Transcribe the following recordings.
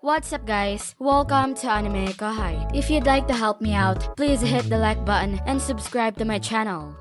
What's up guys? Welcome to AnimeKouhai. If you'd like to help me out, please hit the like button and subscribe to my channel.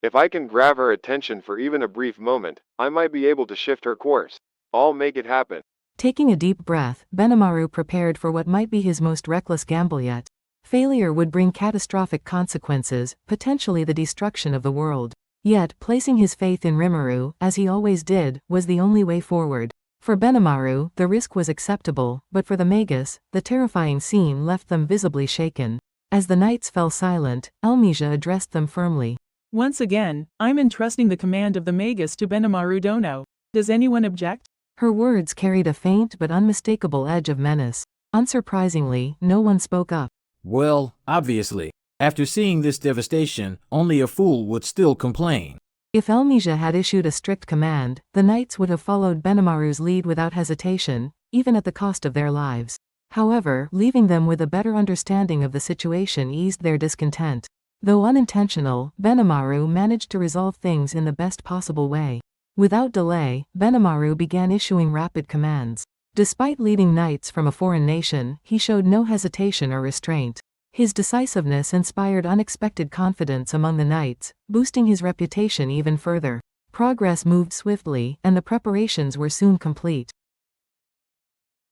If I can grab her attention for even a brief moment, I might be able to shift her course. I'll make it happen. Taking a deep breath, Benimaru prepared for what might be his most reckless gamble yet. Failure would bring catastrophic consequences, potentially the destruction of the world. Yet, placing his faith in Rimuru, as he always did, was the only way forward. For Benimaru, the risk was acceptable, but for the Magus, the terrifying scene left them visibly shaken. As the knights fell silent, Elmisia addressed them firmly. Once again, I'm entrusting the command of the Magus to Benimaru Dono. Does anyone object? Her words carried a faint but unmistakable edge of menace. Unsurprisingly, no one spoke up. Well, obviously. After seeing this devastation, only a fool would still complain. If Elmisia had issued a strict command, the knights would have followed Benimaru's lead without hesitation, even at the cost of their lives. However, leaving them with a better understanding of the situation eased their discontent. Though unintentional, Benimaru managed to resolve things in the best possible way. Without delay, Benimaru began issuing rapid commands. Despite leading knights from a foreign nation, he showed no hesitation or restraint. His decisiveness inspired unexpected confidence among the knights, boosting his reputation even further. Progress moved swiftly, and the preparations were soon complete.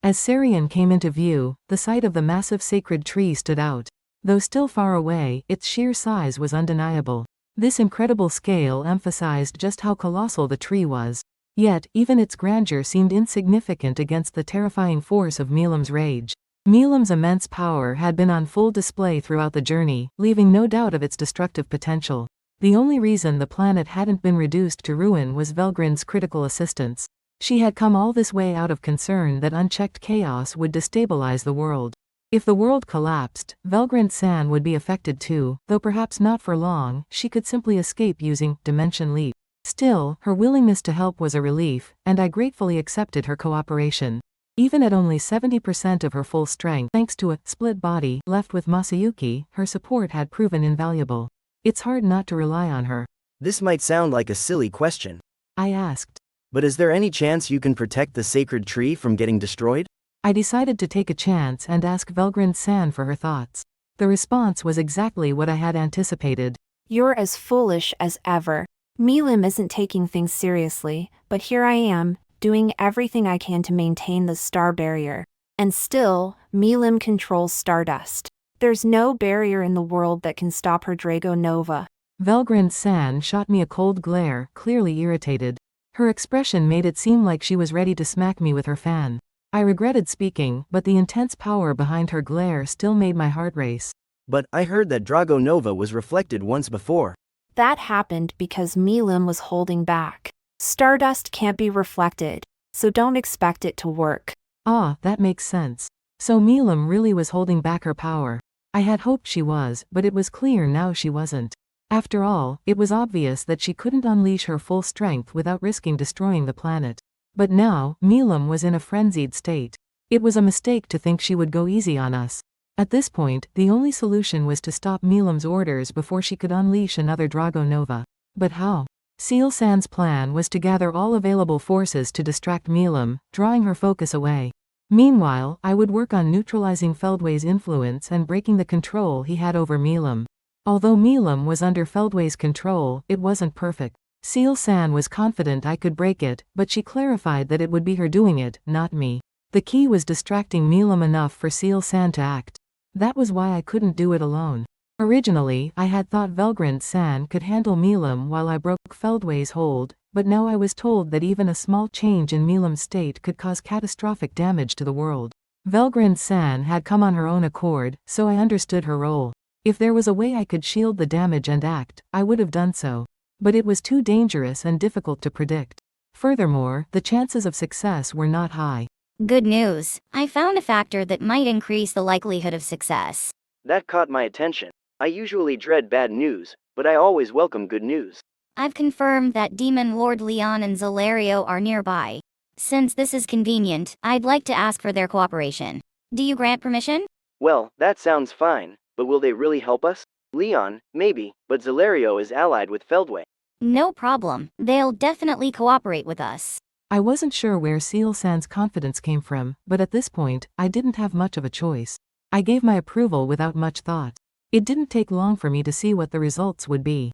As Sarian came into view, the sight of the massive sacred tree stood out. Though still far away, its sheer size was undeniable. This incredible scale emphasized just how colossal the tree was. Yet, even its grandeur seemed insignificant against the terrifying force of Milim's rage. Milim's immense power had been on full display throughout the journey, leaving no doubt of its destructive potential. The only reason the planet hadn't been reduced to ruin was Velgrin's critical assistance. She had come all this way out of concern that unchecked chaos would destabilize the world. If the world collapsed, Velgrin-san would be affected too, though perhaps not for long. She could simply escape using Dimension Leap. Still, her willingness to help was a relief, and I gratefully accepted her cooperation. Even at only 70% of her full strength thanks to a split body left with Masayuki, her support had proven invaluable. It's hard not to rely on her. This might sound like a silly question. I asked. But is there any chance you can protect the sacred tree from getting destroyed? I decided to take a chance and ask Velgrin-san for her thoughts. The response was exactly what I had anticipated. You're as foolish as ever. Milim isn't taking things seriously, but here I am, doing everything I can to maintain the star barrier. And still, Milim controls Stardust. There's no barrier in the world that can stop her Drago Nova. Velgrin-san shot me a cold glare, clearly irritated. Her expression made it seem like she was ready to smack me with her fan. I regretted speaking, but the intense power behind her glare still made my heart race. But I heard that Drago Nova was reflected once before. That happened because Milim was holding back. Stardust can't be reflected, so don't expect it to work. Ah, that makes sense. So Milim really was holding back her power. I had hoped she was, but it was clear now she wasn't. After all, it was obvious that she couldn't unleash her full strength without risking destroying the planet. But now, Milim was in a frenzied state. It was a mistake to think she would go easy on us. At this point, the only solution was to stop Milim's orders before she could unleash another Drago Nova. But how? Ciel-san's plan was to gather all available forces to distract Milim, drawing her focus away. Meanwhile, I would work on neutralizing Feldway's influence and breaking the control he had over Milim. Although Milim was under Feldway's control, it wasn't perfect. Ciel-san was confident I could break it, but she clarified that it would be her doing it, not me. The key was distracting Milim enough for Ciel-san to act. That was why I couldn't do it alone. Originally, I had thought Velgrin-san could handle Milim while I broke Feldway's hold, but now I was told that even a small change in Milim's state could cause catastrophic damage to the world. Velgrin-san had come on her own accord, so I understood her role. If there was a way I could shield the damage and act, I would have done so. But it was too dangerous and difficult to predict. Furthermore, the chances of success were not high. Good news. I found a factor that might increase the likelihood of success. That caught my attention. I usually dread bad news, but I always welcome good news. I've confirmed that Demon Lord Leon and Zalario are nearby. Since this is convenient, I'd like to ask for their cooperation. Do you grant permission? Well, that sounds fine, but will they really help us? Leon, maybe, but Zalario is allied with Feldway. No problem. They'll definitely cooperate with us. I wasn't sure where Ciel-san's confidence came from, but at this point, I didn't have much of a choice. I gave my approval without much thought. It didn't take long for me to see what the results would be.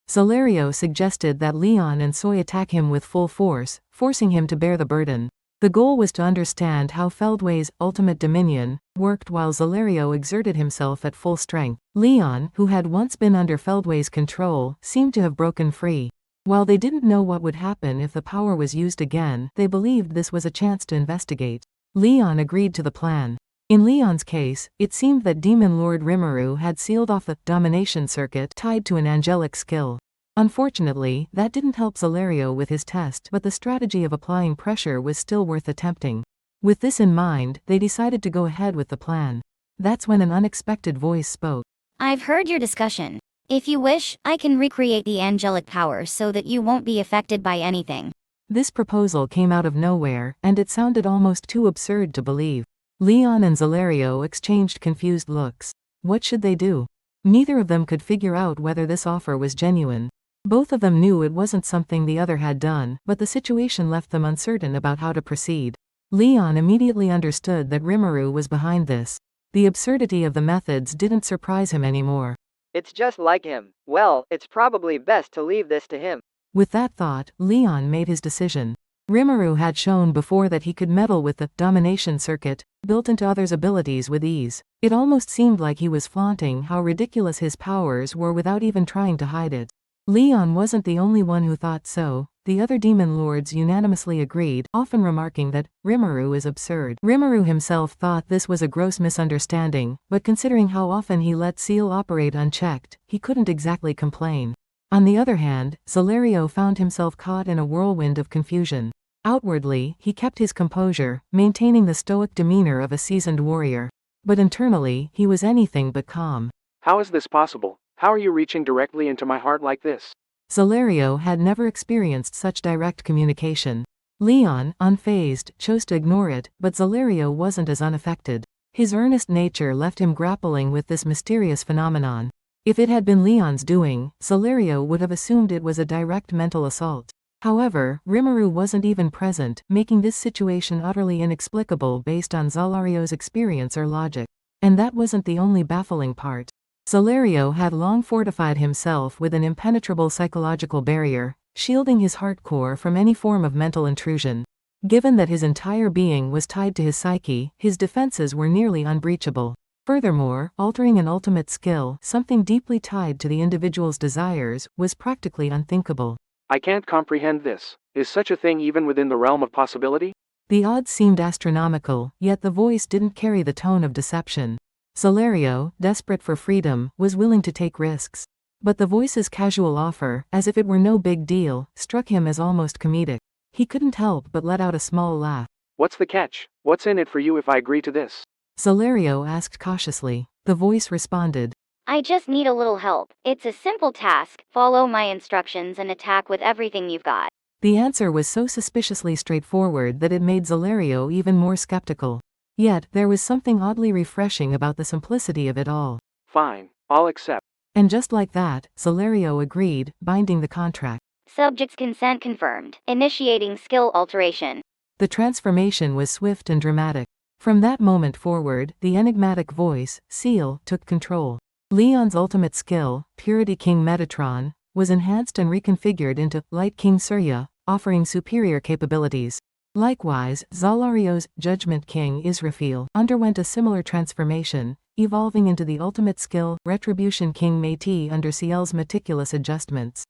Zalario suggested that Leon and Soy attack him with full force, forcing him to bear the burden. The goal was to understand how Feldway's ultimate dominion worked while Zalario exerted himself at full strength. Leon, who had once been under Feldway's control, seemed to have broken free. While they didn't know what would happen if the power was used again, they believed this was a chance to investigate. Leon agreed to the plan. In Leon's case, it seemed that Demon Lord Rimuru had sealed off the domination circuit tied to an angelic skill. Unfortunately, that didn't help Zalario with his test, but the strategy of applying pressure was still worth attempting. With this in mind, they decided to go ahead with the plan. That's when an unexpected voice spoke. I've heard your discussion. If you wish, I can recreate the angelic power so that you won't be affected by anything. This proposal came out of nowhere, and it sounded almost too absurd to believe. Leon and Zalario exchanged confused looks. What should they do? Neither of them could figure out whether this offer was genuine. Both of them knew it wasn't something the other had done, but the situation left them uncertain about how to proceed. Leon immediately understood that Rimuru was behind this. The absurdity of the methods didn't surprise him anymore. It's just like him. Well, it's probably best to leave this to him. With that thought, Leon made his decision. Rimuru had shown before that he could meddle with the domination circuit, built into others' abilities with ease. It almost seemed like he was flaunting how ridiculous his powers were without even trying to hide it. Leon wasn't the only one who thought so. The other demon lords unanimously agreed, often remarking that Rimuru is absurd. Rimuru himself thought this was a gross misunderstanding, but considering how often he let Ciel operate unchecked, he couldn't exactly complain. On the other hand, Zalario found himself caught in a whirlwind of confusion. Outwardly, he kept his composure, maintaining the stoic demeanor of a seasoned warrior. But internally, he was anything but calm. How is this possible? How are you reaching directly into my heart like this? Zalario had never experienced such direct communication. Leon, unfazed, chose to ignore it, but Zalario wasn't as unaffected. His earnest nature left him grappling with this mysterious phenomenon. If it had been Leon's doing, Zalario would have assumed it was a direct mental assault. However, Rimuru wasn't even present, making this situation utterly inexplicable based on Zalario's experience or logic. And that wasn't the only baffling part. Zalario had long fortified himself with an impenetrable psychological barrier, shielding his heart core from any form of mental intrusion. Given that his entire being was tied to his psyche, his defenses were nearly unbreachable. Furthermore, altering an ultimate skill, something deeply tied to the individual's desires, was practically unthinkable. I can't comprehend this. Is such a thing even within the realm of possibility? The odds seemed astronomical, yet the voice didn't carry the tone of deception. Zalario, desperate for freedom, was willing to take risks. But the voice's casual offer, as if it were no big deal, struck him as almost comedic. He couldn't help but let out a small laugh. What's the catch? What's in it for you if I agree to this? Zalario asked cautiously. The voice responded. I just need a little help. It's a simple task. Follow my instructions and attack with everything you've got. The answer was so suspiciously straightforward that it made Zalario even more skeptical. Yet, there was something oddly refreshing about the simplicity of it all. Fine, I'll accept. And just like that, Zalario agreed, binding the contract. Subject's consent confirmed. Initiating skill alteration. The transformation was swift and dramatic. From that moment forward, the enigmatic voice, Ciel, took control. Leon's ultimate skill, Purity King Metatron, was enhanced and reconfigured into Light King Surya, offering superior capabilities. Likewise, Zalario's Judgment King Israfil underwent a similar transformation, evolving into the ultimate skill, Retribution King Meiti under Ciel's meticulous adjustments.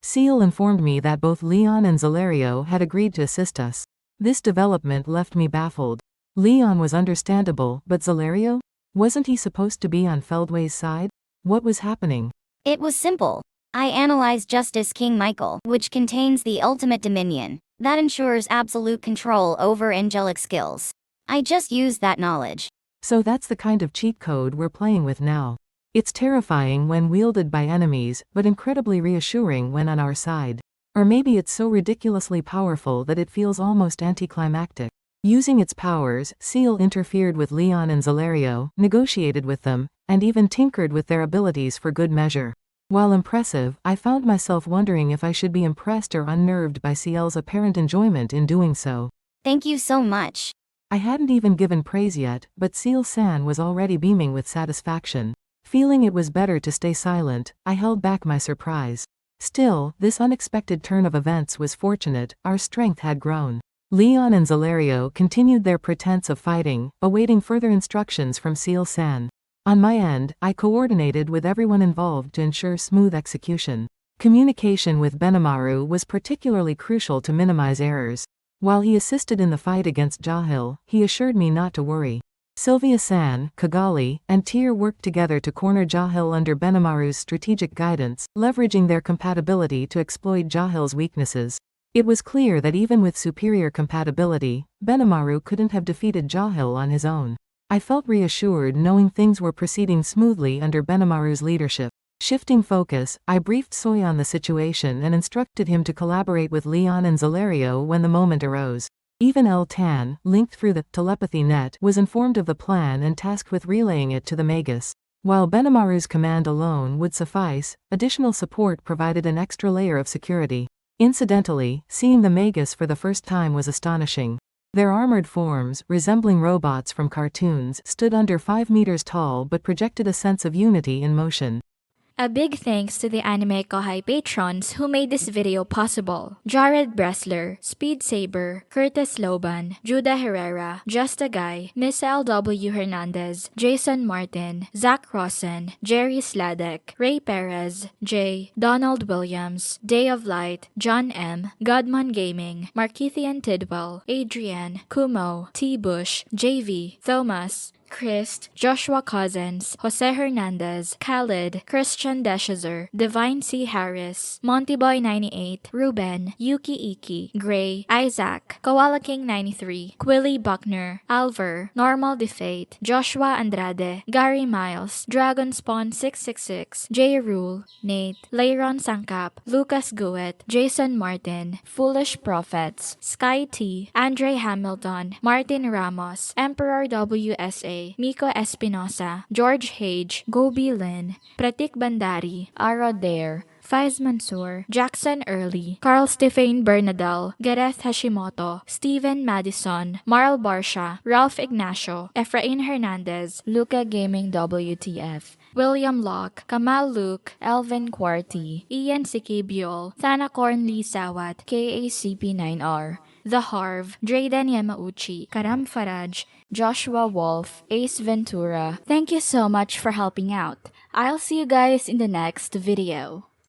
Ciel informed me that both Leon and Zalario had agreed to assist us. This development left me baffled. Leon was understandable, but Zalario? Wasn't he supposed to be on Feldway's side? What was happening? It was simple. I analyzed Justice King Michael, which contains the ultimate dominion. That ensures absolute control over angelic skills. I just used that knowledge. So that's the kind of cheat code we're playing with now. It's terrifying when wielded by enemies, but incredibly reassuring when on our side. Or maybe it's so ridiculously powerful that it feels almost anticlimactic. Using its powers, Ciel interfered with Leon and Zalario, negotiated with them, and even tinkered with their abilities for good measure. While impressive, I found myself wondering if I should be impressed or unnerved by Ciel's apparent enjoyment in doing so. Thank you so much. I hadn't even given praise yet, but Ciel-san was already beaming with satisfaction. Feeling it was better to stay silent, I held back my surprise. Still, this unexpected turn of events was fortunate, our strength had grown. Leon and Zalario continued their pretense of fighting, awaiting further instructions from Ciel-san. On my end, I coordinated with everyone involved to ensure smooth execution. Communication with Benimaru was particularly crucial to minimize errors. While he assisted in the fight against Jahil, he assured me not to worry. Sylvia-san, Kigali, and Tyr worked together to corner Jahil under Benimaru's strategic guidance, leveraging their compatibility to exploit Jahil's weaknesses. It was clear that even with superior compatibility, Benimaru couldn't have defeated Jahil on his own. I felt reassured knowing things were proceeding smoothly under Benimaru's leadership. Shifting focus, I briefed Soy on the situation and instructed him to collaborate with Leon and Zalario when the moment arose. Even El-Tan, linked through the telepathy net, was informed of the plan and tasked with relaying it to the Magus. While Benimaru's command alone would suffice, additional support provided an extra layer of security. Incidentally, seeing the Magus for the first time was astonishing. Their armored forms, resembling robots from cartoons, stood under 5 meters tall but projected a sense of unity in motion. A big thanks to the AnimeKouhai patrons who made this video possible. Jared Bressler, Speed Saber, Curtis Loban, Judah Herrera, Just a Guy, Miss L.W. Hernandez, Jason Martin, Zach Rosen, Jerry Sladek, Ray Perez, Jay, Donald Williams, Day of Light, John M, Godman Gaming, Markithian Tidwell, Adrian, Kumo, T. Bush, JV, Thomas, Christ, Joshua Cousins, Jose Hernandez, Khalid, Christian Deshazer, Divine C. Harris, Montyboy98, Ruben, Yuki Iki, Gray, Isaac, Koala King 93, Quilly Buckner, Alver, Normal Defate, Joshua Andrade, Gary Miles, Dragon Spawn 666, J. Rule, Nate, Leiron Sangkap, Lucas Guet, Jason Martin, Foolish Prophets, Sky T, Andre Hamilton, Martin Ramos, Emperor WSA, Miko Espinosa, George Hage, Gobi Lin, Pratik Bandari, Ara Dare, Faiz Mansour, Jackson Early, Carl Stephen Bernadal, Gareth Hashimoto, Steven Madison, Marl Barsha, Ralph Ignacio, Efrain Hernandez, Luca Gaming WTF, William Locke, Kamal Luke, Elvin Quarty, Ian Sikibiol, Thanakorn Lee Sawat, KACP9R, The Harv, Drayden Yamauchi, Karam Faraj, Joshua Wolf, Ace Ventura. Thank you so much for helping out. I'll see you guys in the next video.